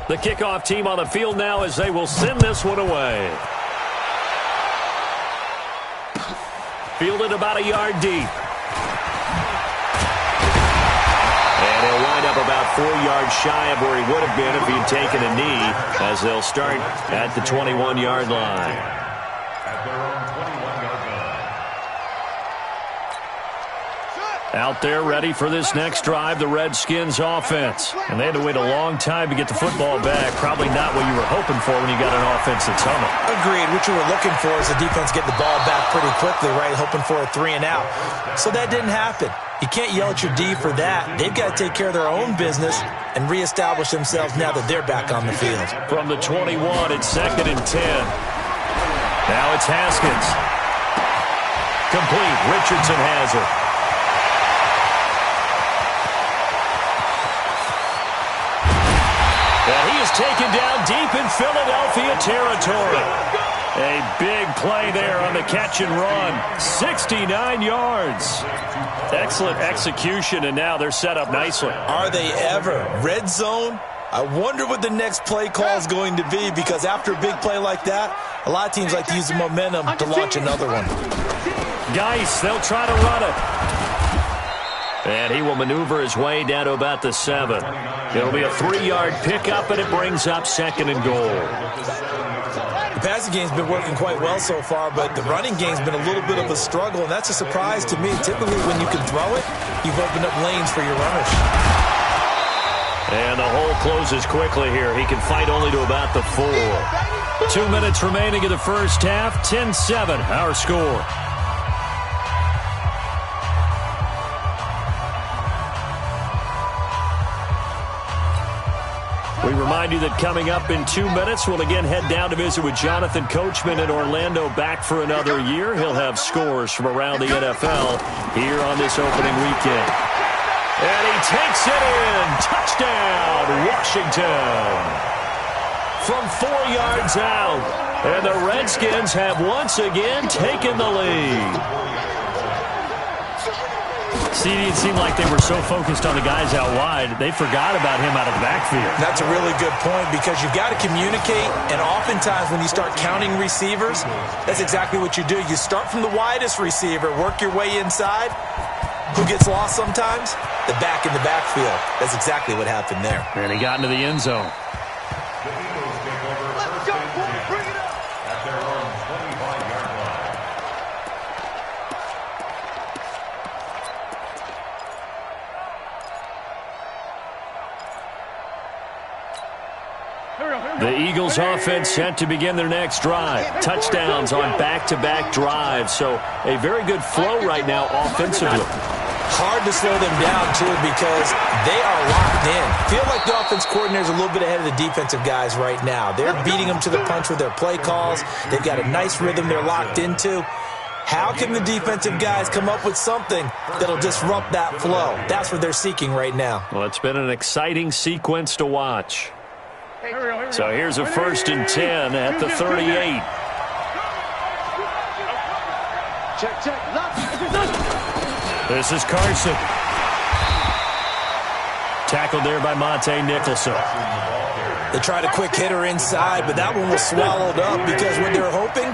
The kickoff team on the field now as they will send this one away. Fielded about a yard deep. And he'll wind up about 4 yards shy of where he would have been if he'd taken a knee, as they'll start at the 21-yard line. Out there ready for this next drive, the Redskins offense. And they had to wait a long time to get the football back. Probably not what you were hoping for when you got an offense that's humming. Agreed. What you were looking for is the defense getting the ball back pretty quickly, right? Hoping for a 3 and out. So that didn't happen. You can't yell at your D for that. They've got to take care of their own business and reestablish themselves now that they're back on the field. From the 21, it's 2nd and 10. Now it's Haskins. Complete. Richardson has it. And he is taken down deep in Philadelphia territory. A big play there on the catch and run. 69 yards. Excellent execution, and now they're set up nicely. Are they ever? Red zone? I wonder what the next play call is going to be, because after a big play like that, a lot of teams like to use the momentum to launch another one. Geis, they'll try to run it. And he will maneuver his way down to about the 7. It'll be a 3-yard pickup, and it brings up 2nd and goal. The passing game's been working quite well so far, but the running game's been a little bit of a struggle, and that's a surprise to me. Typically, when you can throw it, you've opened up lanes for your runners. And the hole closes quickly here. He can fight only to about the 4. 2 minutes remaining in the first half. 10-7, our score. We remind you that coming up in 2 minutes, we'll again head down to visit with Jonathan Coachman in Orlando, back for another year. He'll have scores from around the NFL here on this opening weekend. And he takes it in. Touchdown, Washington. From 4 yards out. And the Redskins have once again taken the lead. See, it seemed like they were so focused on the guys out wide, they forgot about him out of the backfield. That's a really good point, because you've got to communicate, and oftentimes when you start counting receivers, that's exactly what you do. You start from the widest receiver, work your way inside. Who gets lost sometimes? The back in the backfield. That's exactly what happened there. And he got into the end zone. The Eagles offense set to begin their next drive. Touchdowns on back-to-back drives. So a very good flow right now offensively. Hard to slow them down, too, because they are locked in. Feel like the offense coordinator is a little bit ahead of the defensive guys right now. They're beating them to the punch with their play calls. They've got a nice rhythm they're locked into. How can the defensive guys come up with something that'll disrupt that flow? That's what they're seeking right now. Well, it's been an exciting sequence to watch. So here's a 1st and 10 at the 38. This is Carson. Tackled there by Monte Nicholson. They tried a quick hitter inside, but that one was swallowed up, because what they're hoping,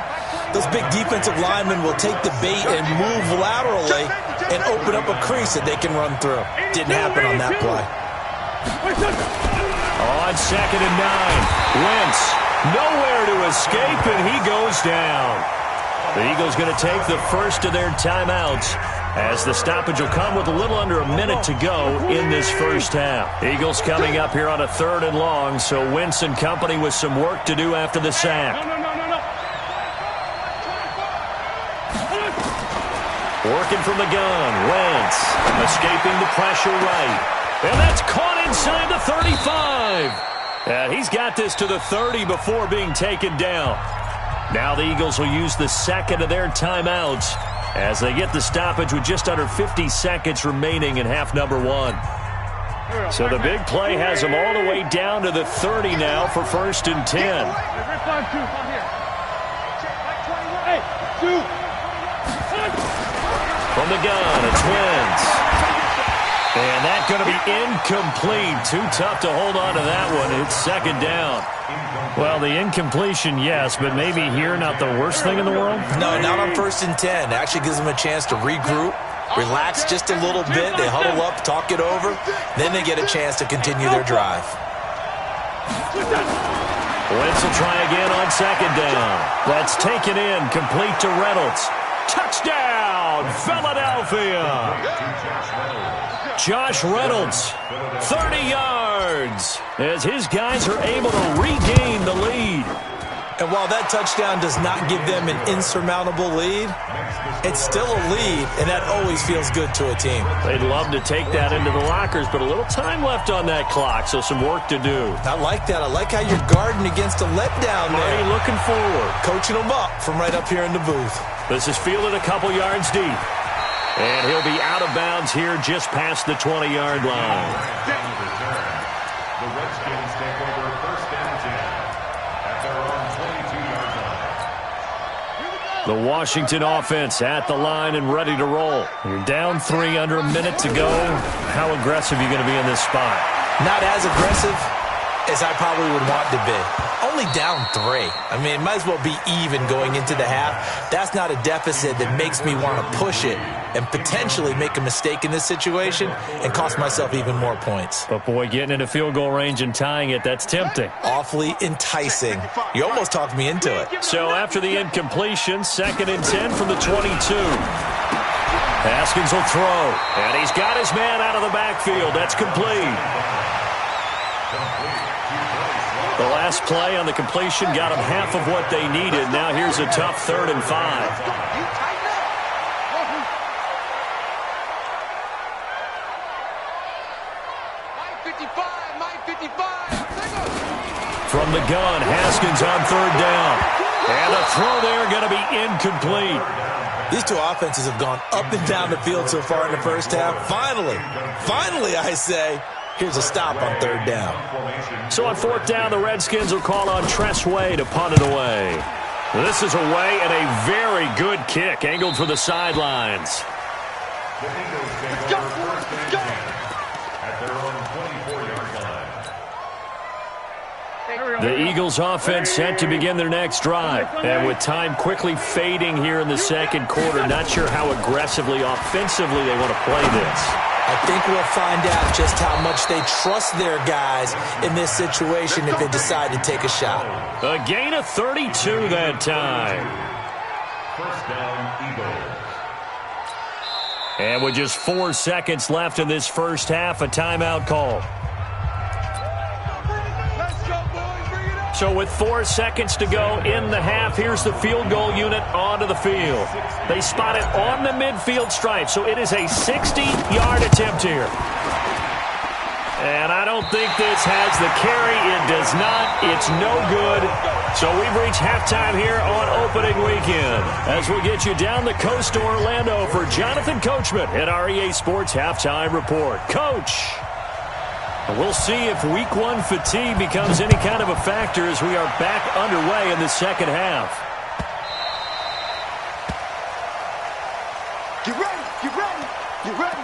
those big defensive linemen will take the bait and move laterally and open up a crease that they can run through. Didn't happen on that play. On 2nd and 9, Wentz nowhere to escape, and he goes down. The Eagles going to take the first of their timeouts, as the stoppage will come with a little under a minute to go in this first half. Eagles coming up here on a 3rd and long, so Wentz and company with some work to do after the sack. Working from the gun, Wentz escaping the pressure right. And that's caught inside the 35. And he's got this to the 30 before being taken down. Now the Eagles will use the second of their timeouts as they get the stoppage with just under 50 seconds remaining in half number 1. So the big play has them all the way down to the 30 now for 1st and 10. From the gun, it's Wentz. And that's going to be incomplete. Too tough to hold on to that one. It's second down. Well, the incompletion, yes, but maybe here not the worst thing in the world? No, not on 1st and 10. It actually gives them a chance to regroup, relax just a little bit. They huddle up, talk it over. Then they get a chance to continue their drive. Wentz will try again on second down. That's taken in, complete to Reynolds. Touchdown, Philadelphia! Josh Reynolds, 30 yards, as his guys are able to regain the lead. And while that touchdown does not give them an insurmountable lead, it's still a lead, and that always feels good to a team. They'd love to take that into the lockers, but a little time left on that clock, so some work to do. I like that. I like how you're guarding against a letdown there. Already looking forward. Coaching them up from right up here in the booth. This is fielded a couple yards deep. And he'll be out of bounds here just past the 20-yard line. The Redskins take over 1st and 10 at their own 22-yard line. The Washington offense at the line and ready to roll. You're down 3 under a minute to go. How aggressive are you going to be in this spot? Not as aggressive as I probably would want to be. Only down 3. I mean, it might as well be even going into the half. That's not a deficit that makes me want to push it and potentially make a mistake in this situation and cost myself even more points. But, boy, getting into field goal range and tying it, that's tempting. Awfully enticing. You almost talked me into it. So after the incompletion, 2nd and 10 from the 22. Haskins will throw, and he's got his man out of the backfield. That's complete. The last play on the completion got them half of what they needed. Now here's a tough 3rd and 5. From the gun, Haskins on 3rd down. And the throw there going to be incomplete. These two offenses have gone up and down the field so far in the first half. Finally, I say, here's a stop on 3rd down. So on 4th down, the Redskins will call on Tress Way to punt it away. This is away and a very good kick, angled for the sidelines. The Eagles take over 1st and 10 at their own 24-yard line. The Eagles offense set to begin their next drive. And with time quickly fading here in the second quarter, not sure how aggressively, offensively they want to play this. I think we'll find out just how much they trust their guys in this situation if they decide to take a shot. A gain of 32 that time. 1st down, Eagles. And with just 4 seconds left in this first half, a timeout call. So with 4 seconds to go in the half, here's the field goal unit onto the field. They spot it on the midfield stripe, so it is a 60-yard attempt here. And I don't think this has the carry. It does not. It's no good. So we've reached halftime here on opening weekend. As we'll get you down the coast to Orlando for Jonathan Coachman at our EA Sports Halftime Report. Coach! We'll see if Week 1 fatigue becomes any kind of a factor as we are back underway in the second half. Get ready, get ready, get ready.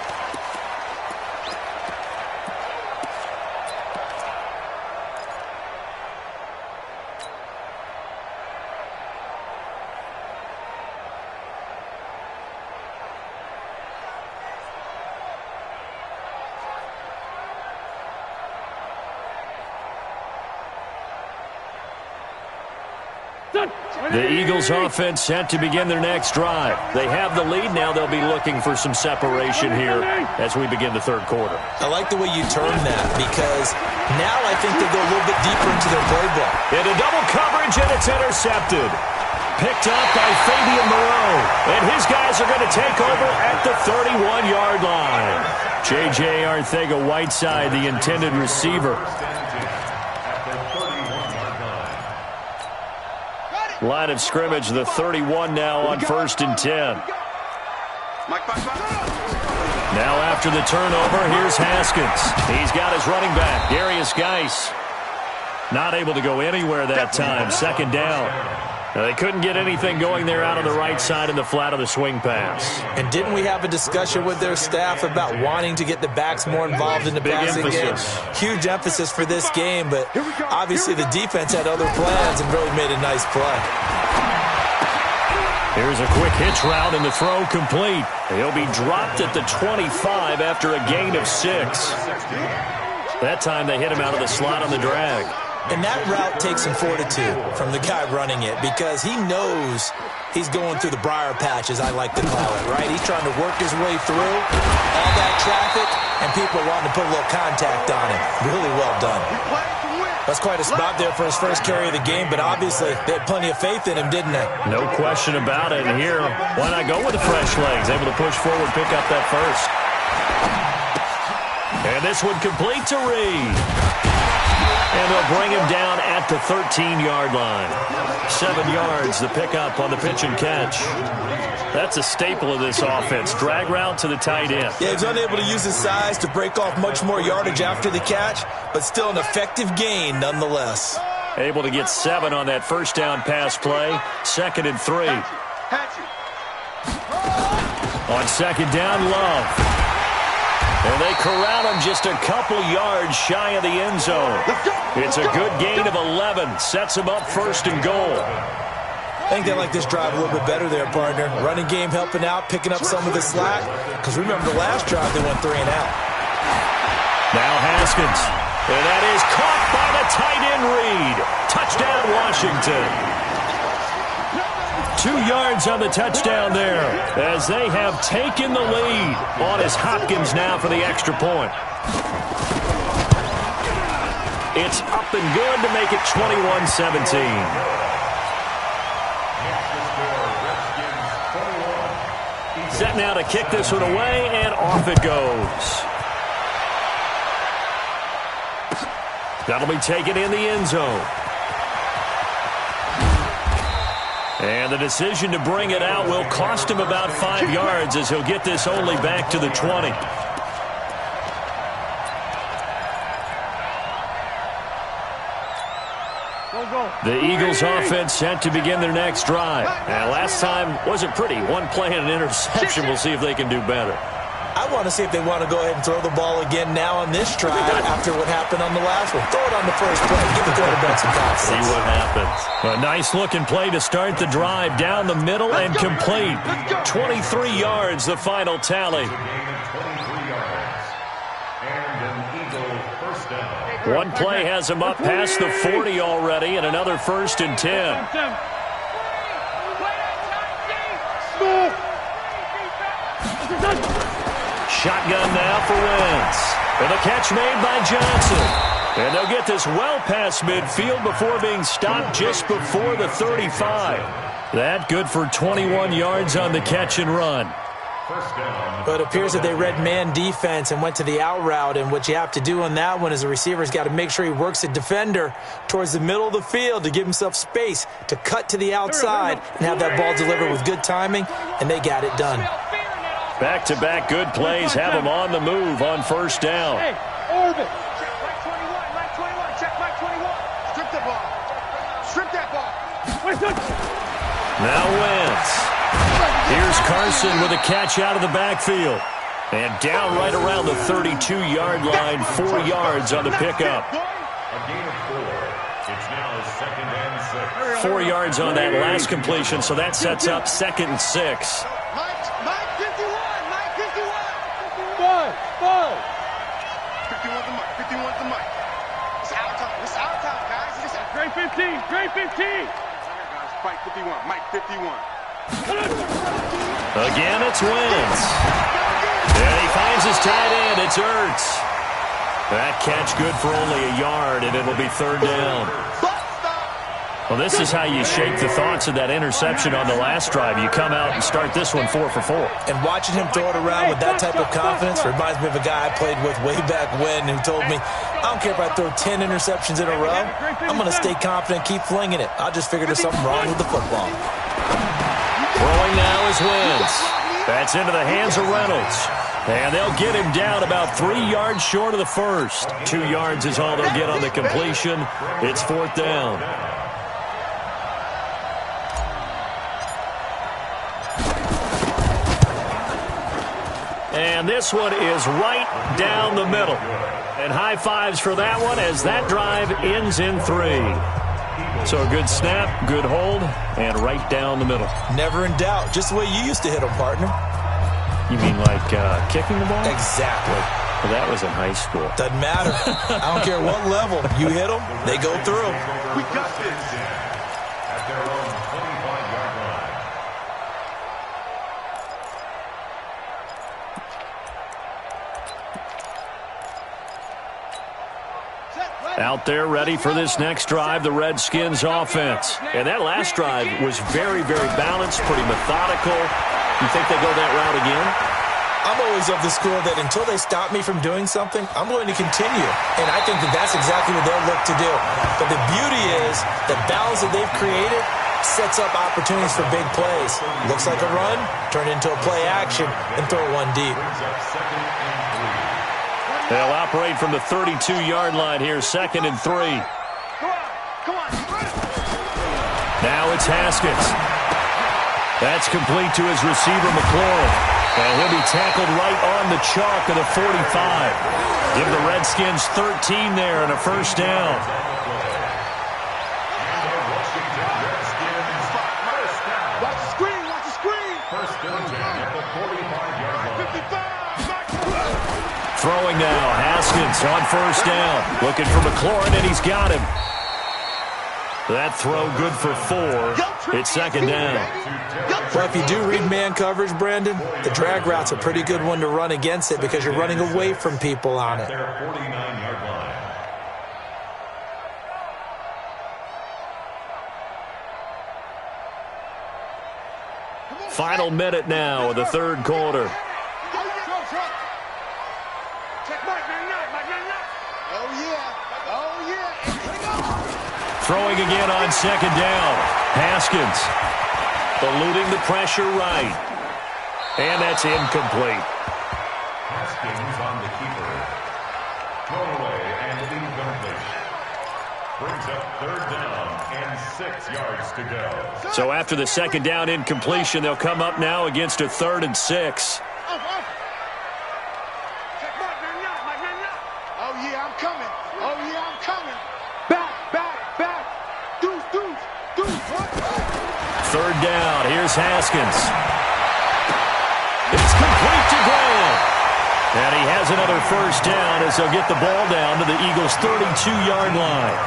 The Eagles offense set to begin their next drive. They have the lead. Now they'll be looking for some separation here as we begin the third quarter. I like the way you term that because now I think they go a little bit deeper into their playbook. Into double coverage, and it's intercepted. Picked up by Fabian Moreau. And his guys are going to take over at the 31-yard line. J.J. Arcega-Whiteside, the intended receiver. Line of scrimmage, the 31 now on 1st and 10. Now after the turnover, here's Haskins. He's got his running back, Darius Geis. Not able to go anywhere that time. 2nd down. They couldn't get anything going there out on the right side in the flat of the swing pass. And didn't we have a discussion with their staff about wanting to get the backs more involved in the passing game? Huge emphasis for this game, but obviously the defense had other plans and really made a nice play. Here's a quick hitch route and the throw complete. He'll be dropped at the 25 after a gain of 6. That time they hit him out of the slot on the drag. And that route takes some fortitude from the guy running it because he knows he's going through the briar patch, as I like to call it, right? He's trying to work his way through all that traffic, and people are wanting to put a little contact on him. Really well done. That's quite a spot there for his first carry of the game, but obviously they had plenty of faith in him, didn't they? No question about it. And here, why not go with the fresh legs? Able to push forward, pick up that first. And this one complete to Reed. And they'll bring him down at the 13-yard line. 7 yards, the pickup on the pitch and catch. That's a staple of this offense. Drag route to the tight end. Yeah, he's unable to use his size to break off much more yardage after the catch, but still an effective gain nonetheless. Able to get 7 on that first down pass play. 2nd and 3. On 2nd down, Love. And they corral him just a couple yards shy of the end zone. It's a good gain of 11. Sets him up 1st and goal. I think they like this drive a little bit better there, partner. Running game helping out, picking up some of the slack. Because remember, the last drive they went 3 and out. Now Haskins. And that is caught by the tight end Reed. Touchdown, Washington. 2 yards on the touchdown there as they have taken the lead. On is Hopkins now for the extra point. It's up and good to make it 21-17. Set now to kick this one away, and off it goes. That'll be taken in the end zone. And the decision to bring it out will cost him about 5 yards as he'll get this only back to the 20. The Eagles offense set to begin their next drive. And last time wasn't pretty. One play and an interception. We'll see if they can do better. I want to see if they want to go ahead and throw the ball again now on this drive after what happened on the last one. Throw it on the first play. Give the quarterback some confidence. See what happens. A nice-looking play to start the drive. Down the middle and complete. 23 yards, the final tally. One play has him up past the 40 already, and another 1st and 10. Shotgun now for Wentz. And the catch made by Johnson. And they'll get this well past midfield before being stopped just before the 35. That good for 21 yards on the catch and run. But it appears that they read man defense and went to the out route, and what you have to do on that one is the receiver's got to make sure he works the defender towards the middle of the field to give himself space to cut to the outside and have that ball delivered with good timing, and they got it done. Back-to-back good plays have them on the move on 1st down. Hey, Orbit. Check Mike 21, Mike 21, check Mike 21. Strip that ball. Strip that ball. Now Wentz. Here's Carson with a catch out of the backfield. And down right around the 32-yard line, 4 yards on the pickup. A gain of 4. It's now 2nd and 6. 4 yards on that last completion, so that sets up 2nd and 6. Mike 51, Mike 51. 51 to Mike, 51 to Mike. It's our time, guys. Great 15, great 15. Mike 51, Mike 51. Again, it's Wentz. And he finds his tight end. It's Ertz. That catch good for only a yard, and it'll be 3rd down. Well, this is how you shake the thoughts of that interception on the last drive. You come out and start this one 4 for 4. And watching him throw it around with that type of confidence reminds me of a guy I played with way back when who told me, I don't care if I throw 10 interceptions in a row. I'm going to stay confident, keep flinging it. I just figured there's something wrong with the football. Throwing now is Wentz. That's into the hands of Reynolds. And they'll get him down about 3 yards short of the first. 2 yards is all they'll get on the completion. It's 4th down. And this one is right down the middle. And high fives for that one as that drive ends in 3. So a good snap, good hold, and right down the middle. Never in doubt. Just the way you used to hit them, partner. You mean like kicking the ball? Exactly. Well, that was in high school. Doesn't matter. I don't care what level. You hit them, they go through. We got this. At their own 25-yard line. Out there ready for this next drive, the Redskins offense. And that last drive was very, very balanced, pretty methodical. You think they go that route again? I'm always of the school that until they stop me from doing something, I'm going to continue. And I think that that's exactly what they'll look to do. But the beauty is the balance that they've created sets up opportunities for big plays. Looks like a run, turn it into a play action, and throw one deep. They'll operate from the 32-yard line here, 2nd and 3. Come on. Now it's Haskins. That's complete to his receiver, McLaurin. And he'll be tackled right on the chalk of the 45. Give the Redskins 13 there and a first down. Watch the screen. First down at the 45-yard line. 55. Throwing now, Haskins on first down. Looking for McLaurin, and he's got him. That throw good for 4. It's 2nd down. Well, if you do read man coverage, Brandon, the drag route's a pretty good one to run against it because you're running away from people on it. Their 49-yard line. Final minute now of the 3rd quarter. Throwing again on 2nd down. Haskins eluding the pressure right. And that's incomplete. Haskins on the keeper. Thrown away and incomplete. Brings up 3rd down and 6 yards to go. So after the 2nd down incompletion, they'll come up now against a 3rd and 6. I'm coming. Back. Deuce. 3rd down. Here's Haskins. It's complete to Graham. And he has another first down as they'll get the ball down to the Eagles' 32-yard line.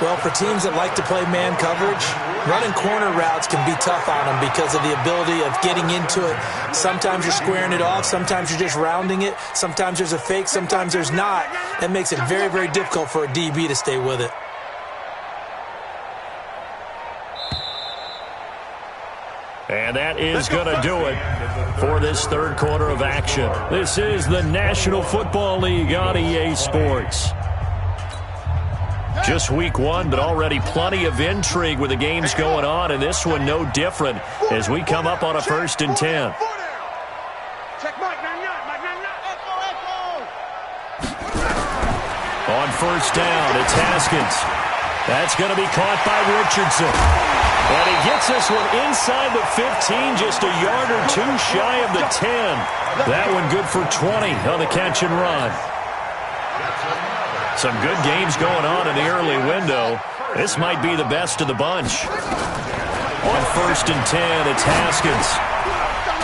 Well, for teams that like to play man coverage, running corner routes can be tough on them because of the ability of getting into it. Sometimes you're squaring it off. Sometimes you're just rounding it. Sometimes there's a fake. Sometimes there's not. That makes it very, very difficult for a DB to stay with it. And that is going to do it for this 3rd quarter of action. This is the National Football League on EA Sports. Just week 1, but already plenty of intrigue with the games going on, and this one no different as we come up on a 1st and 10. On first down, it's Haskins. That's going to be caught by Richardson. And he gets this one inside the 15, just a yard or 2 shy of the 10. That one good for 20 on the catch and run. Some good games going on in the early window. This might be the best of the bunch. On first and 10, it's Haskins.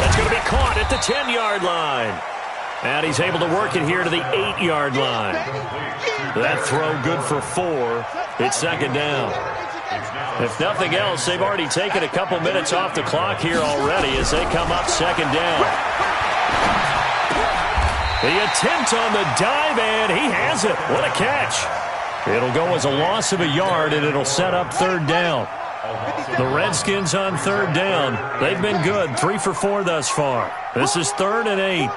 That's going to be caught at the 10-yard line. And he's able to work it here to the 8-yard line. That throw good for 4. It's 2nd down. If nothing else, they've already taken a couple minutes off the clock here already as they come up 2nd down. The attempt on the dive, and he has it. What a catch. It'll go as a loss of a yard, and it'll set up 3rd down. The Redskins on 3rd down. They've been good, 3 for 4 thus far. This is 3rd and 8.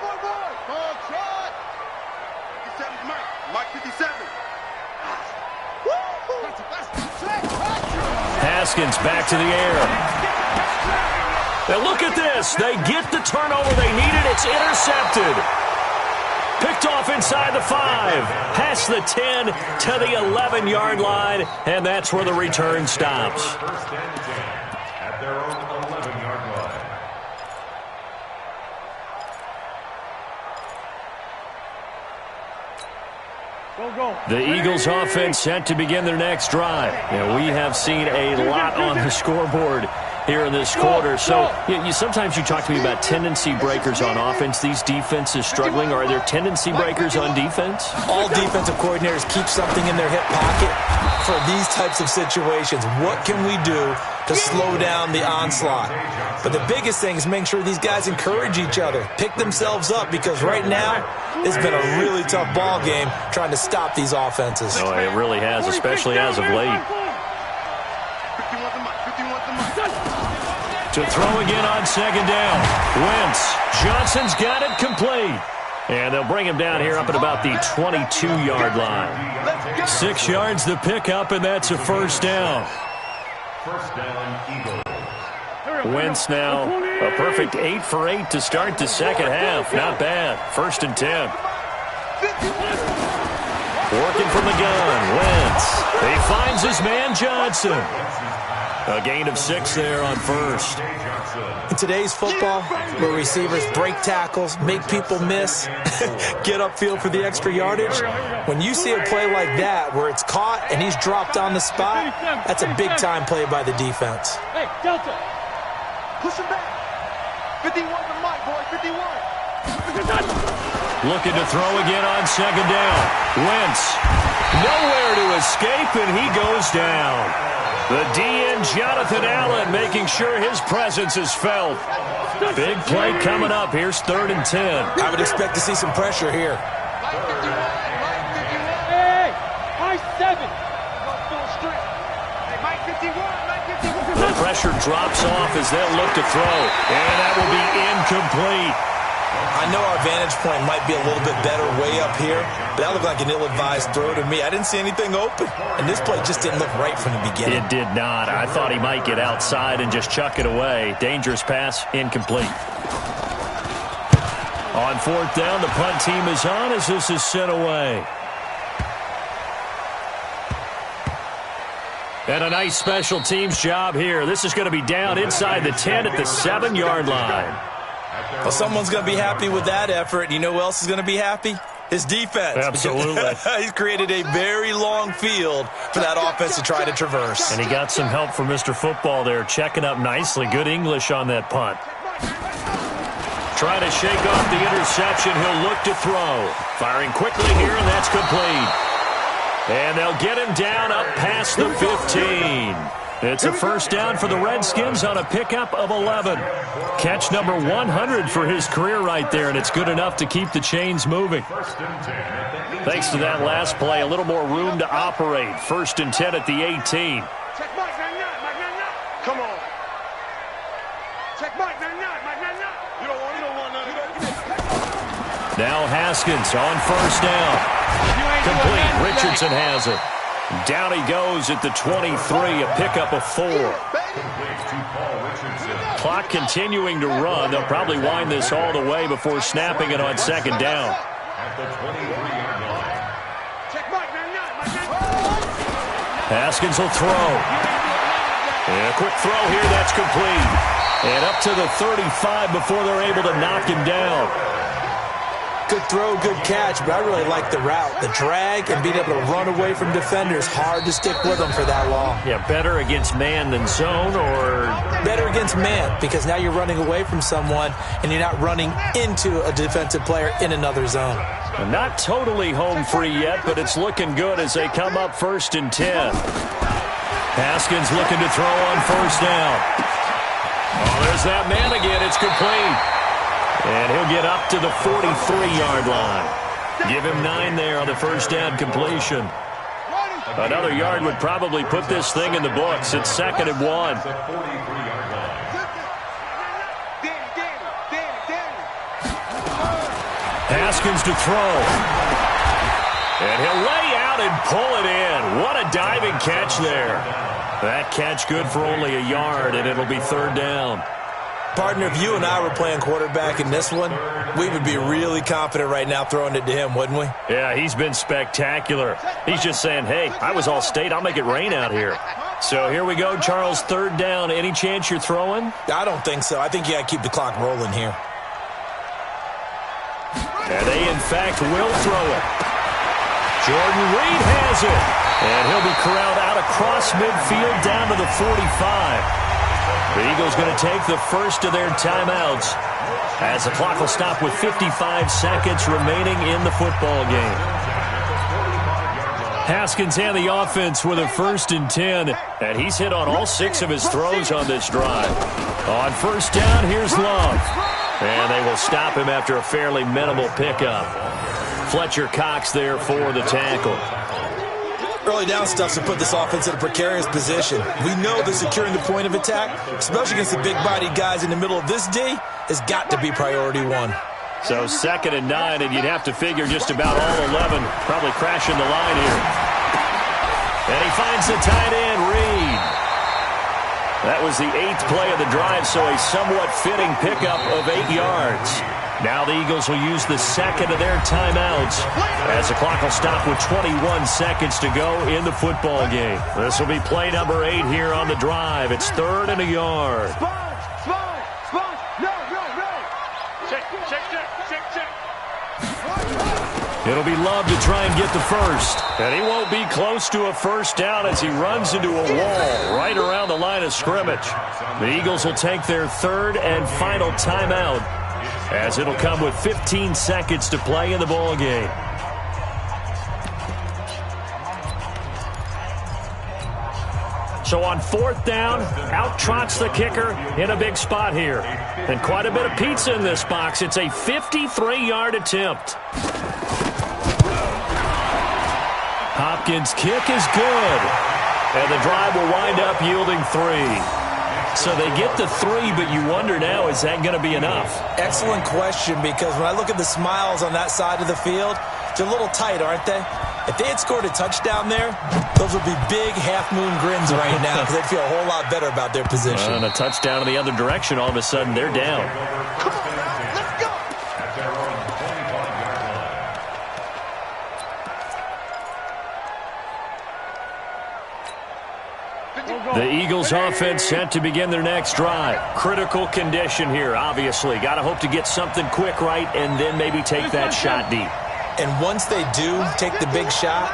Haskins back to the air. Now look at this. They get the turnover they needed. It's intercepted. Picked off inside the 5. Past the 10 to the 11-yard line. And that's where the return stops. First and 10 at their own 11-yard line. The Eagles offense set to begin their next drive. And we have seen a lot on the scoreboard here in this quarter. So sometimes you talk to me about tendency breakers on offense. These defenses struggling. Are there tendency breakers on defense? All defensive coordinators keep something in their hip pocket for these types of situations. What can we do to slow down the onslaught? But the biggest thing is making sure these guys encourage each other, pick themselves up, because right now it's been a really tough ball game trying to stop these offenses. Oh, it really has, especially as of late. To throw again on second down. Wentz. Johnson's got it complete. And they'll bring him down here up at about the 22-yard line. 6 yards the pickup, and that's a first down. First down, Eagles. Wentz now a perfect 8 for 8 to start the second half. Not bad. 1st and 10. Working from the gun. Wentz. He finds his man Johnson. A gain of 6 there on first. In today's football, where receivers break tackles, make people miss, get upfield for the extra yardage, when you see a play like that where it's caught and he's dropped on the spot, that's a big-time play by the defense. Hey, Delta, push him back. 51 to Mike, boy, 51. Looking to throw again on second down. Wentz. Nowhere to escape, and he goes down. The DN, Jonathan Allen, making sure his presence is felt. Big play coming up. Here's 3rd and 10. I would expect to see some pressure here. Hey, Mike 7. Hey, Mike 51, Mike 51. The pressure drops off as they'll look to throw. And that will be incomplete. I know our vantage point might be a little bit better way up here, but that looked like an ill-advised throw to me. I didn't see anything open, and this play just didn't look right from the beginning. It did not. I thought he might get outside and just chuck it away. Dangerous pass, incomplete. On 4th down, the punt team is on as this is sent away. And a nice special teams job here. This is going to be down inside the 10 at the 7-yard line. Well, someone's going to be happy with that effort. You know who else is going to be happy? His defense. Absolutely. He's created a very long field for that offense to try to traverse. And he got some help from Mr. Football there, checking up nicely. Good English on that punt. Trying to shake off the interception. He'll look to throw. Firing quickly here, and that's complete. And they'll get him down up past the 15. It's a first down for the Redskins on a pickup of 11. Catch number 100 for his career right there, and it's good enough to keep the chains moving. Thanks to that last play, a little more room to operate. 1st and 10 at the 18. Check Mike 99, Mike 99. Come on. Check Mike 99, Mike 99. You don't want none. Now Haskins on first down. Complete. Richardson has it. Down he goes at the 23, a pickup of 4. Clock continuing to run. They'll probably wind this all the way before snapping it on second down. Haskins will throw. And a quick throw here, that's complete. And up to the 35 before they're able to knock him down. Good throw, good catch, but I really like the route. The drag and being able to run away from defenders, hard to stick with them for that long. Yeah, better against man than zone, or? Better against man, because now you're running away from someone and you're not running into a defensive player in another zone. Not totally home free yet, but it's looking good as they come up 1st and 10. Haskins looking to throw on first down. Oh, there's that man again. It's complete. And he'll get up to the 43-yard line. Give him 9 there on the first down completion. Another yard would probably put this thing in the books. It's 2nd and 1. Haskins to throw. And he'll lay out and pull it in. What a diving catch there. That catch good for only a yard, and it'll be 3rd down. Partner, if you and I were playing quarterback in this one, we would be really confident right now throwing it to him, wouldn't we? Yeah, he's been spectacular. He's just saying, hey, I was all state. I'll make it rain out here. So here we go, Charles, 3rd down. Any chance you're throwing? I don't think so. I think you got to keep the clock rolling here. And they, in fact, will throw it. Jordan Reed has it. And he'll be corralled out across midfield down to the 45. The Eagles going to take the first of their timeouts as the clock will stop with 55 seconds remaining in the football game. Haskins and the offense with a 1st and 10, and he's hit on all 6 of his throws on this drive. On 1st down, here's Love. And they will stop him after a fairly minimal pickup. Fletcher Cox there for the tackle. Early down stuff to put this offense in a precarious position. We know that securing the point of attack, especially against the big-bodied guys in the middle of this D, has got to be priority 1. So 2nd and 9, and you'd have to figure just about all 11 probably crashing the line here. And he finds the tight end, Reed. That was the 8th play of the drive, so a somewhat fitting pickup of 8 yards. Now the Eagles will use the 2nd of their timeouts as the clock will stop with 21 seconds to go in the football game. This will be play number 8 here on the drive. It's 3rd and a yard. It'll be Love to try and get the first. And he won't be close to a 1st down as he runs into a wall right around the line of scrimmage. The Eagles will take their 3rd and final timeout as it'll come with 15 seconds to play in the ball game. So on 4th down, out trots the kicker in a big spot here. And quite a bit of pizza in this box. It's a 53-yard attempt. Hopkins' kick is good. And the drive will wind up yielding 3. So they get the 3, but you wonder now, is that going to be enough? Excellent question, because when I look at the smiles on that side of the field, they're a little tight, aren't they? If they had scored a touchdown there, those would be big half-moon grins right now because they'd feel a whole lot better about their position. And a touchdown in the other direction, all of a sudden they're down. Come on, man, let's go. The Eagles offense set to begin their next drive. Critical condition here, obviously. Got to hope to get something quick right and then maybe take that shot deep. And once they do take the big shot,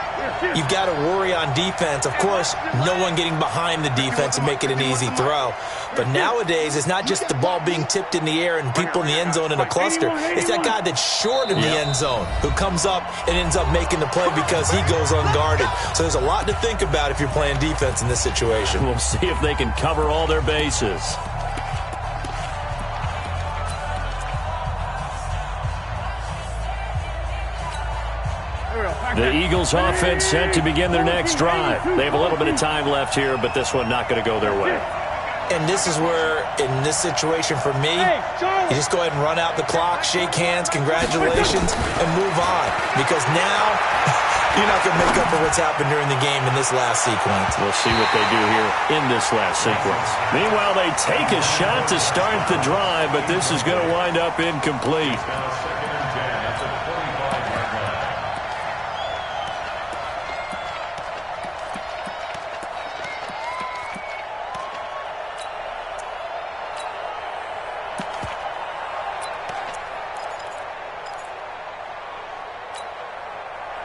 you've got to worry on defense. Of course, no one getting behind the defense and make it an easy throw. But nowadays, it's not just the ball being tipped in the air and people in the end zone in a cluster. It's that guy that's short in the end zone who comes up and ends up making the play because he goes unguarded. So there's a lot to think about if you're playing defense in this situation. We'll see if they can cover all their bases. The Eagles offense set to begin their next drive. They have a little bit of time left here, but this one not going to go their way. And this is where, in this situation for me, you just go ahead and run out the clock, shake hands, congratulations, and move on. Because now, you're not going to make up for what's happened during the game in this last sequence. We'll see what they do here in this last sequence. Meanwhile, they take a shot to start the drive, but this is going to wind up incomplete.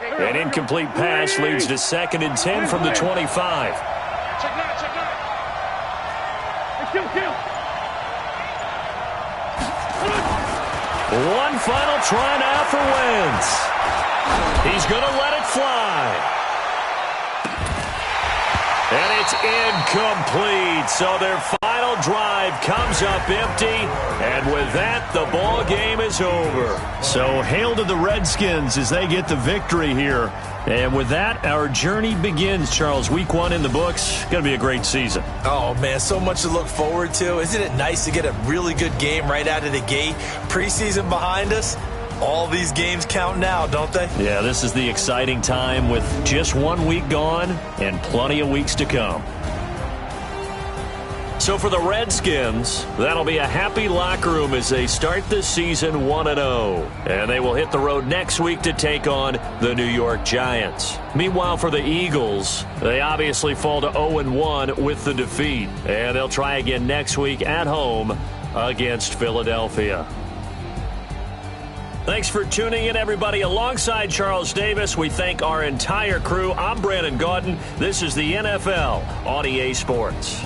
An incomplete pass leads to 2nd and 10 from the 25. Check nine. Kill. One final try now for Wentz. He's going to let it fly. And it's incomplete. So their final drive comes up empty. And with that, the ball game is over. So hail to the Redskins as they get the victory here. And with that, our journey begins, Charles. Week 1 in the books. Going to be a great season. Oh, man, so much to look forward to. Isn't it nice to get a really good game right out of the gate? Preseason behind us. All these games count now, don't they? Yeah, this is the exciting time with just 1 week gone and plenty of weeks to come. So for the Redskins, that'll be a happy locker room as they start this season 1-0. And they will hit the road next week to take on the New York Giants. Meanwhile, for the Eagles, they obviously fall to 0-1 with the defeat. And they'll try again next week at home against Philadelphia. Thanks for tuning in, everybody. Alongside Charles Davis, we thank our entire crew. I'm Brandon Gaudin. This is the NFL on EA Sports.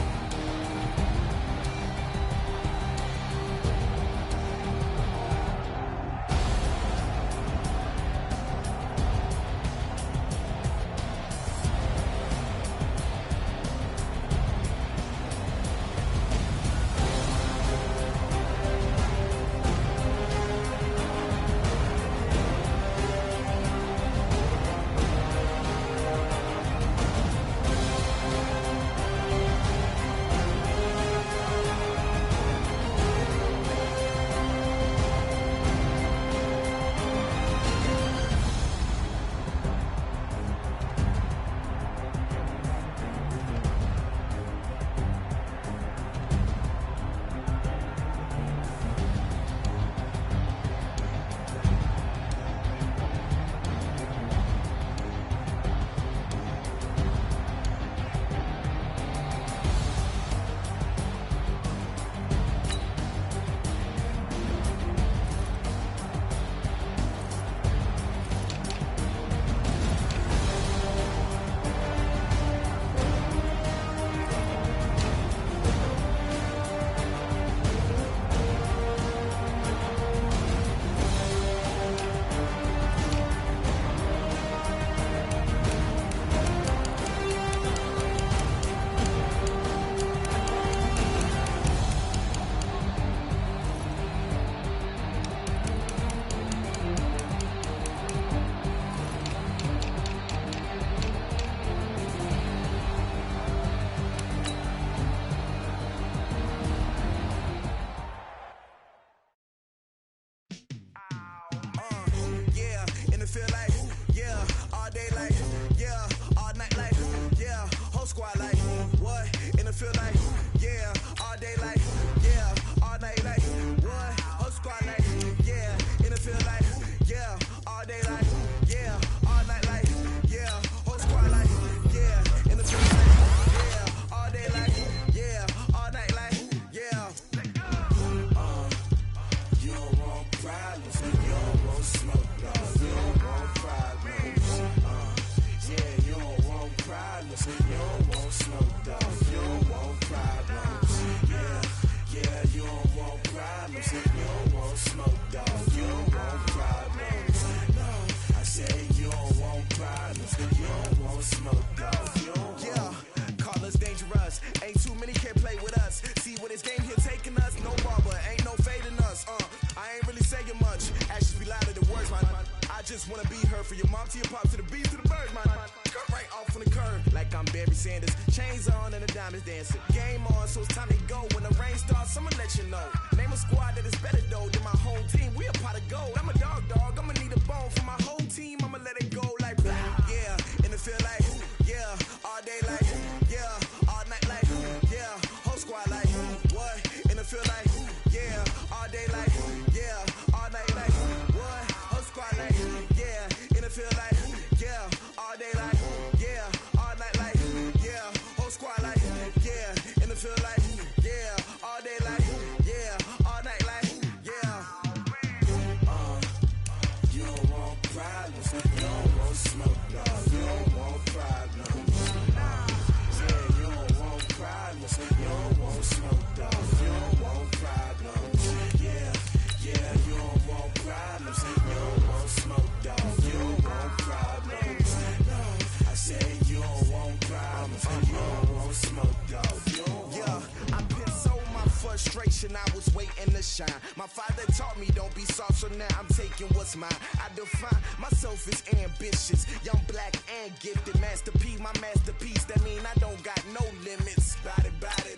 I was waiting to shine. My father taught me don't be soft, so now I'm taking what's mine. I define myself as ambitious, young, black, and gifted. Masterpiece, my masterpiece. That mean I don't got no limits. Bout it,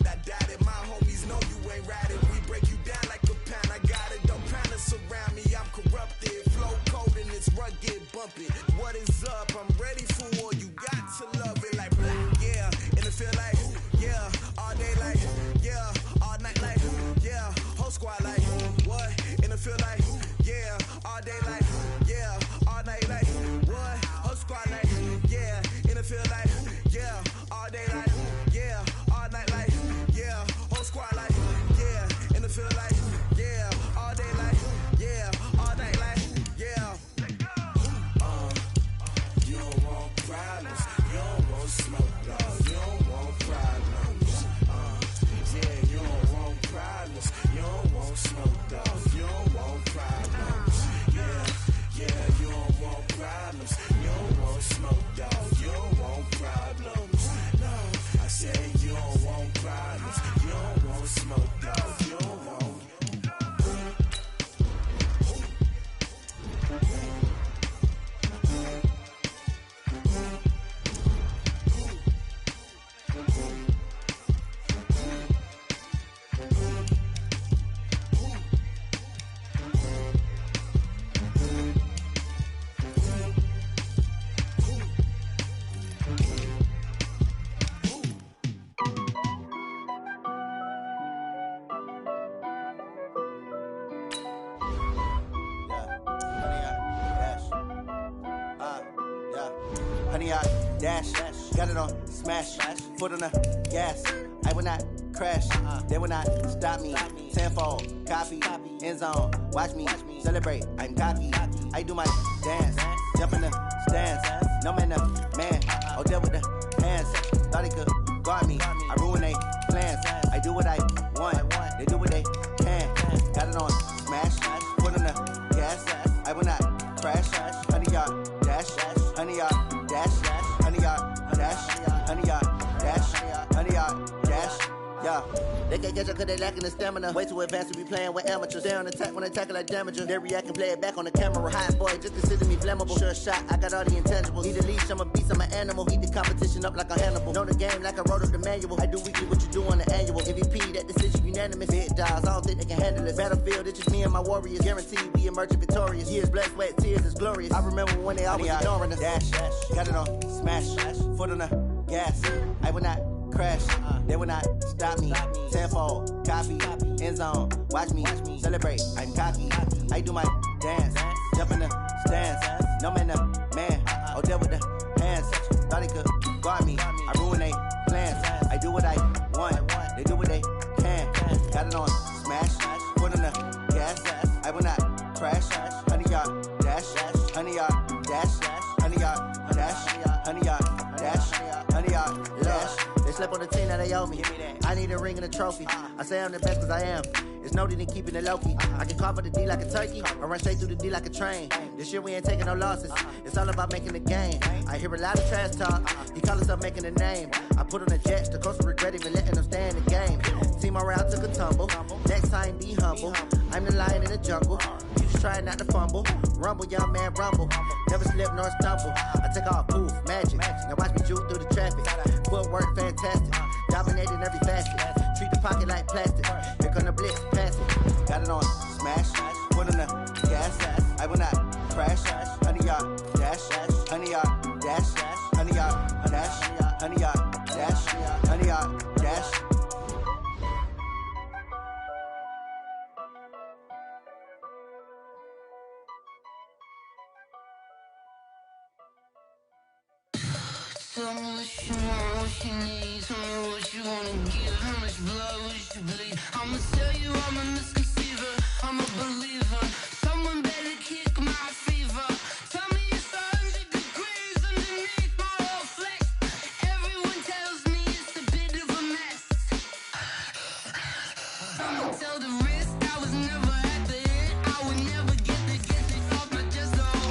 I doubt it. My homies know you ain't right it. We break you down like a pound. I got it, don't pound to surround me. I'm corrupted, flow cold and it's rugged, bumpy. What is up? I'm ready for war. You got to love it like yeah, and it feel like yeah, all day like yeah, all night like yeah, whole squad like what? And it feel like yeah, all day like yeah, all night like what? Whole squad like yeah, and it feel like yeah, all day like yeah, all night like yeah, whole squad like yeah, and it feel like yeah, all day like yeah, all night like 100-yard dash. Got it on smash. Foot on the gas. I will not crash. They will not stop me. Tenfold, copy, end zone. Watch me celebrate. I'm cocky. I do my dance. Jump in the stands. No man, man. Oh, deal with the hands. Thought he could guard me. I ruin they plans. I do what I want. They do what they can. Got it on smash. Foot on the gas. I will not crash. 100-yard dash. 100-yard dash. 100-yard dash. 100-yard dash. 100-yard dash. Yeah. They can't catch up cause they lacking the stamina. Way too advanced to be playing with amateurs. They on attack when they tackle like damager. They react and play it back on the camera. Hot boy, just consider me flammable. Sure shot, I got all the intangibles. Need a leash, I'm a beast, I'm an animal. Eat the competition up like a Hannibal. Know the game like I wrote up the manual. I do weekly what you do on the annual. MVP, that decision unanimous. Big dogs, I don't think they can handle it. Battlefield, it's just me and my warriors. Guaranteed we emerge victorious. Years, blood, sweat, tears, is glorious. I remember when they always ignoring us. Dash, got it on smash. Foot on the gas. I will not crash. They will not stop me. Tenfold, copy, end zone. Watch me celebrate. I'm cocky. I do my dance. Jump in the stands. No man, man. Oh, deal with the hands. Thought he could guard me. I ruin they plans. I do what I want. They do what they can. Got it on smash. Foot on the gas. I will not crash. 100-yard dash. 100-yard dash. 100-yard dash. 100-yard dash. 100-yard dash. They slept on the team that they owe me. I need a ring and a trophy. I say I'm the best cause I am. It's noted in keeping it low-key. I can carve up the D like a turkey or run straight through the D like a train. This year we ain't taking no losses. It's all about making the game. I hear a lot of trash talk. He call himself making a name. I put on the Jets. The coach regret even letting them stay in the game. Team morale took a tumble. Next time be humble. I'm the lion in the jungle. You just try not to fumble. Rumble, young man, rumble. Never slip nor stumble. I take off, poof, magic. Now watch me juke through the traffic. Footwork fantastic. Dominating every facet. Treat the pocket like plastic. Here come the blitz, pass it. Got it on smash. Foot on the gas. I will not crash. 100-yard dash. 100-yard dash. 100-yard dash. 100-yard dash. 100-yard dash. Tell me what you want, what you need. Tell me what you wanna give. How much blood would you bleed? I'ma tell you I'm a misconceiver. I'm a believer. Someone better kick my fever. Tell me it's 100 degrees underneath my whole flesh. Everyone tells me it's a bit of a mess. I'ma tell the risk I was never at the end. I would never get it off my chest though.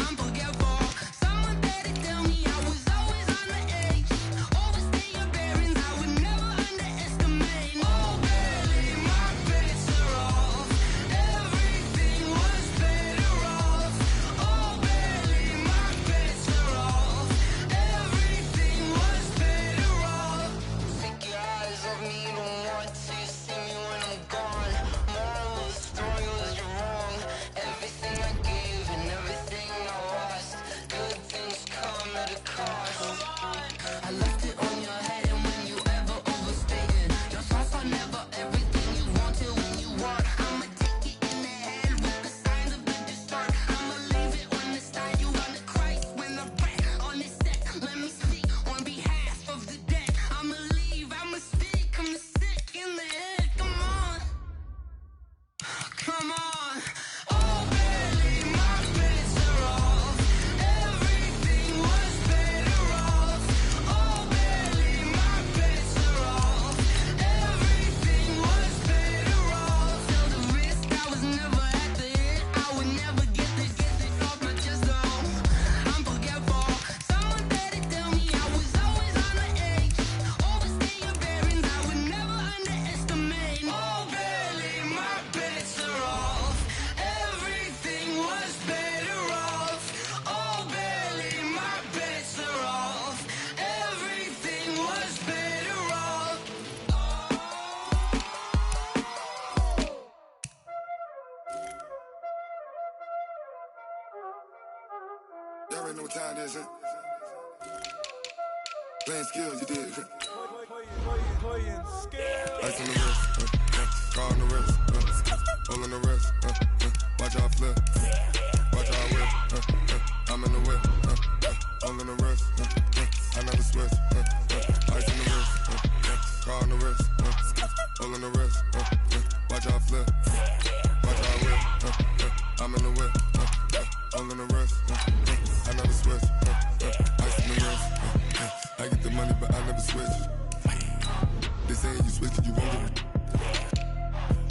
I'm forgetful. Someone better tell me I was always on the edge. Overstay your bearings, I would never underestimate. Oh baby, my bets are off. Everything was better off. Oh baby, my bets are off. Everything was better off. Take your eyes off me, you don't want to see me when I'm gone. Moral of the story was you're wrong. Everything I gave and everything I lost. Good things come at a cost. I left it on your head and when you ever overstated. Your thoughts are never everything you wanted when you want. I'ma take it in the head with the signs of the distort. I'ma leave it on the side. You want the Christ when I rap on this set. Let me speak on behalf of the dead. I'ma leave, I'ma speak. I'm the sick in the head. Come on. Come on. Oh baby, my bets are off. Everything was better off. Oh baby, my bets are off. Everything was better off. Tell the risk I was never at the end. I would never get it off my chest though. I'm forgetful. Someone better tell me I was always on the edge. Overstay your bearings, I would never underestimate. Oh baby, my bets are off. Everything was better off. Oh baby, my bets are off. Everything was better off. Y'all already know what time it is, huh? Playing skills, you did. Playing scale. Ice on the wrist, car on the wrist, hole on the wrist, watch how I flip, watch how I whip, I'm in the whip, hole on the wrist. never switch. Ice in the wrist. I get the money, but I never switch. They saying you switch, you won't get.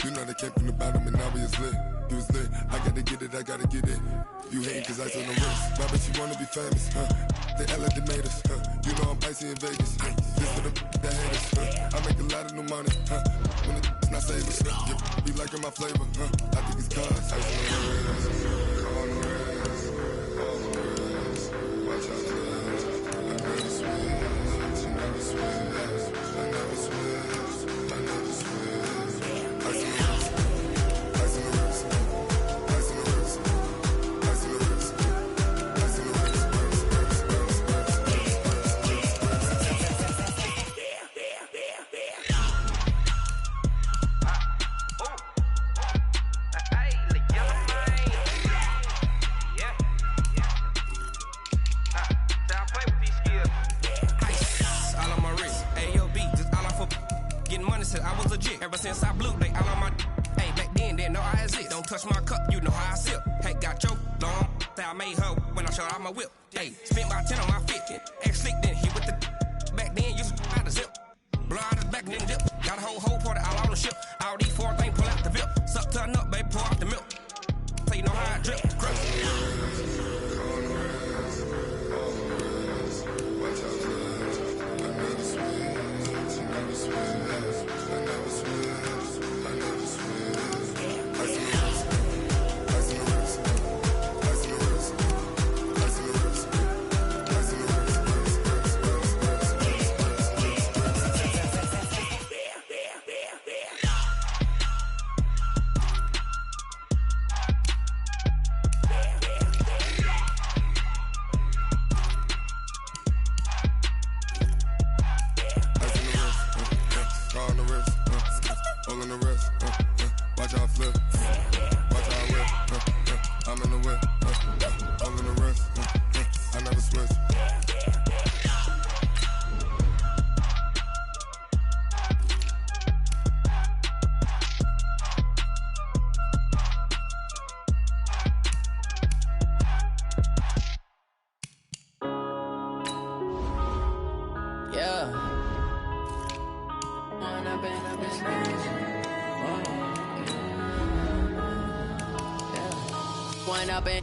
You know they came from the bottom and now we is lit. You was lit, I gotta get it, I gotta get it. You hating cause ice on the wrist. Why bet you wanna be famous, They elevated us, You know I'm icy in Vegas, This for the that hate us, I make a lot of new money, When it's not savers, You be liking my flavor, I think it's cause ice on the wrist. On the wrist, on the wrist. Watch out for this. I never switch, I never switch, I never switch, I never switch. Ice on the wrist, ice on the wrist, ice on the wrist, ice on the wrist, ice on the wrist. I was legit. Ever since I blew, they all on my. Hey, back then, didn't know I exist. Don't touch my cup, you know how I sip. Hey, got your long. I made her when I showed out my whip. Hey, spent about 10 on my fit. Ex-slick, then hit with the. Back then, used to out the zip. Blow out his back, then dip. Got a whole party all on the ship. All these 4 things, pull out the VIP. Suck to a nut, baby, pour out the milk. So you know how I drip.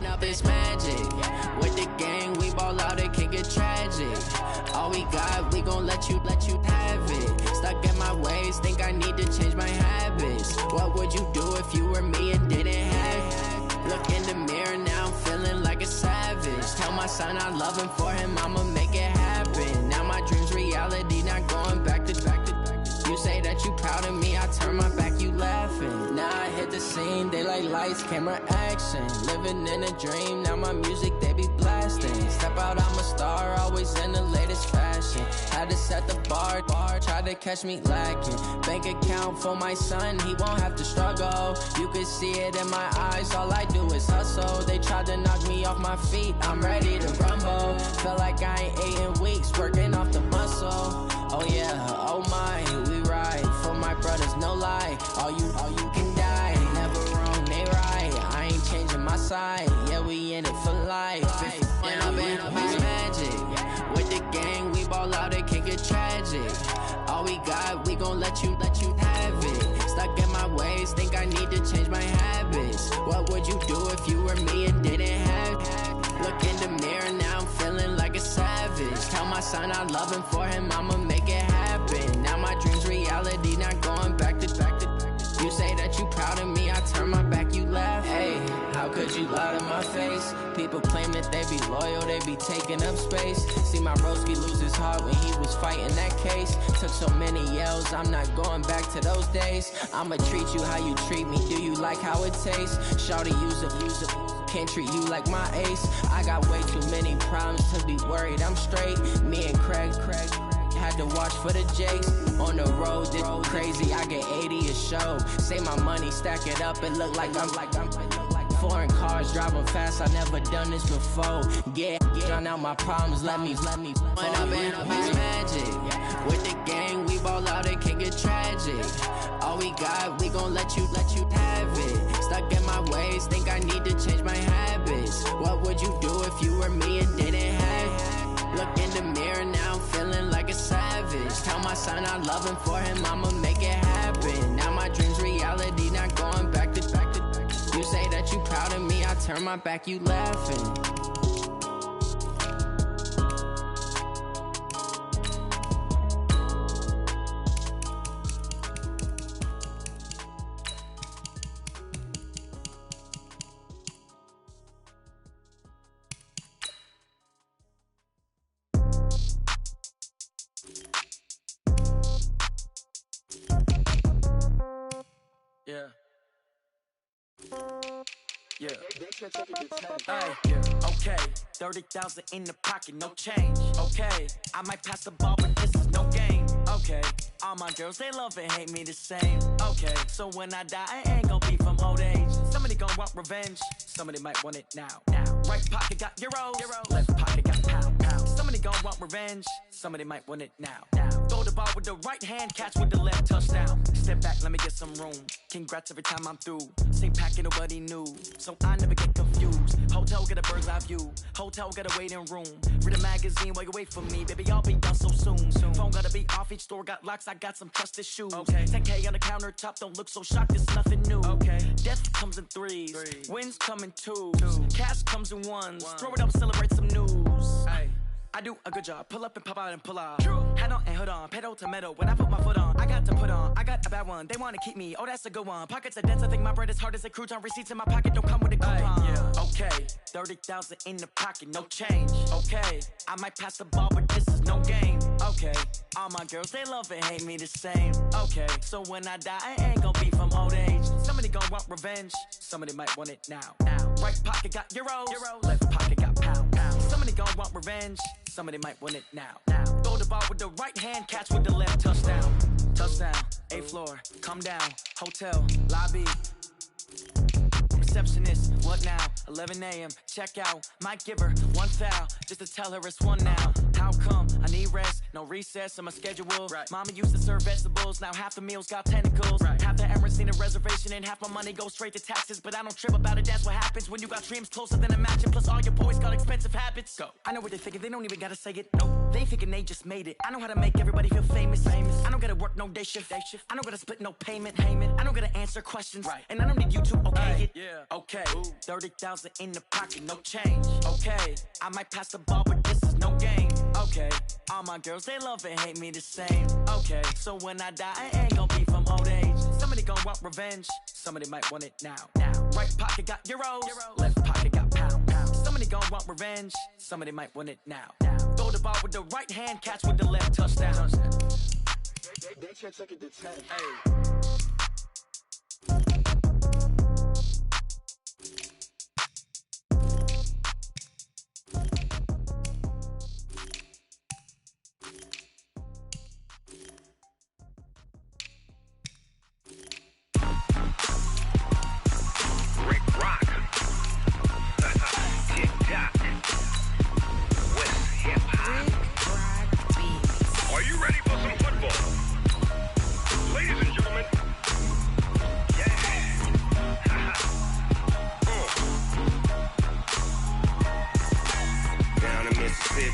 Up this magic. With the gang, we ball out, it can get tragic. All we got, we gon' let you have it. Stuck in my ways, think I need to change my habits. What would you do if you were me and didn't have it? Look in the mirror, now I'm feeling like a savage. Tell my son I love him, for him I'ma make it happen. Now my dream's reality, not going back to. You say that you proud of me, I turn my back, you laughing. Now I hit the scene, they like lights, camera, action. Living in a dream, now my music, they be blasting. Step out, I'm a star, always in the latest fashion. Had to set the bar, try to catch me lacking. Bank account for my son, he won't have to struggle. You can see it in my eyes, all I do is hustle. They tried to knock me off my feet, I'm ready to rumble. Feel like I ain't ate in weeks, working off the muscle. Oh yeah, oh my, we ride for my brothers, no lie. All you can die, never wrong, they right. I ain't changing my side, yeah, we in it for life. When I've been up is magic. With the gang, we ball out, it can get tragic. All we got, we gon' let you have it. Stuck in my ways, think I need to change my habits. What would you do if you were me and didn't have it? Look in the mirror, now I'm feeling like a savage. Tell my son I love him, for him I'ma make it happen. Now my dream's reality, not going back to. You say that you proud of me, I turn my back, you laugh. Hey, how could you lie to my face? People claim that they be loyal, they be taking up space. See my broski lose his heart when he was fighting that case. Took so many yells, I'm not going back to those days. I'ma treat you how you treat me, do you like how it tastes? Shawty, use a can't treat you like my ace. I got way too many problems to be worried, I'm straight. Me and Craig had to watch for the Jakes. On the road, this crazy, I get 80 a show. Say my money, stack it up, it look like I'm foreign cars, driving fast, I never done this before. Get drown out my problems, let me When I've been up is magic. With the gang, we ball out, it can get tragic. All we got, we gon' let you have it. Stuck in my ways, think I need to change my habits. What would you do if you were me and didn't son, I love him for him, I'ma make it happen. Now my dream's reality, not going back to. You say that you proud of me, I turn my back, you laughing. Yeah. Yeah. Hey, yeah. Okay. 30,000 in the pocket, no change. Okay. I might pass the ball, but this is no game. Okay. All my girls, they love and hate me the same. Okay. So when I die, I ain't gon' be from old age. Somebody gon' want revenge. Somebody might want it now. Right pocket got euros. Left pocket got pound. Somebody gon' want revenge. Somebody might want it now. Throw the ball with the right hand, catch with the left, touchdown. Step back, let me get some room. Congrats every time I'm through. Same packet, nobody knew, so I never get confused. Hotel get a bird's eye view. Hotel got a waiting room. Read a magazine while you wait for me, baby. I'll be done so soon. Phone gotta be off. Each store got locks. I got some trusted shoes. 10K on the countertop. Don't look so shocked. It's nothing new. Death comes in threes. Wins come in twos. Cash comes in ones. Throw it up, celebrate some news. I do a good job. Pull up and pop out and pull out. Head on and hood on. Pedal to metal. When I put my foot on, I got to put on. I got a bad one. They want to keep me. Oh, that's a good one. Pockets are dense. I think my bread is hard as a crouton. Receipts in my pocket don't come with a coupon. Okay. 30,000 in the pocket. No change. Okay. I might pass the ball, but this is no game. Okay. All my girls, they love and hate me the same. Okay. So when I die, I ain't gon' be from old age. Somebody gon' want revenge. Somebody might want it now. Right pocket got euros. Left pocket got pound. Somebody gon' want revenge. Somebody might want it now. Throw the ball with the right hand, catch with the left, touchdown. Touchdown, 8th floor, come down, hotel, lobby. Receptionist, what now? 11 a.m., check out. Might give her one foul, just to tell her it's one now. How come? I need rest, no recess on my schedule. Mama used to serve vegetables, now half the meals got tentacles. Half the errands need a reservation and half my money goes straight to taxes. But I don't trip about it, that's what happens when you got dreams closer than a mansion. Plus all your boys got expensive habits. Go. I know what they're thinking, they don't even gotta say it. No, they thinking they just made it. I know how to make everybody feel famous. I don't gotta work no day shift. I don't gotta split no payment. I don't gotta answer questions. And I don't need you to okay it. Okay, 30,000 in the pocket, no change. Okay, I might pass the ball, but this is no game. Okay, all my girls, they love and hate me the same. Okay, so when I die, I ain't gon' be from old age. Somebody gon' want revenge. Somebody might want it now. Right pocket got euros. Left pocket got pound. Somebody gon' want revenge. Somebody might want it now. Throw the ball with the right hand, catch with the left, touchdown. They can't take it to 10.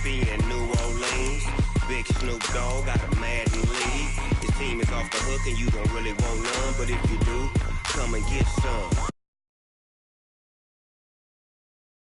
And New Orleans, Big Snoop Dogg got a Madden league. His team is off the hook and you don't really want none, but if you do, come and get some.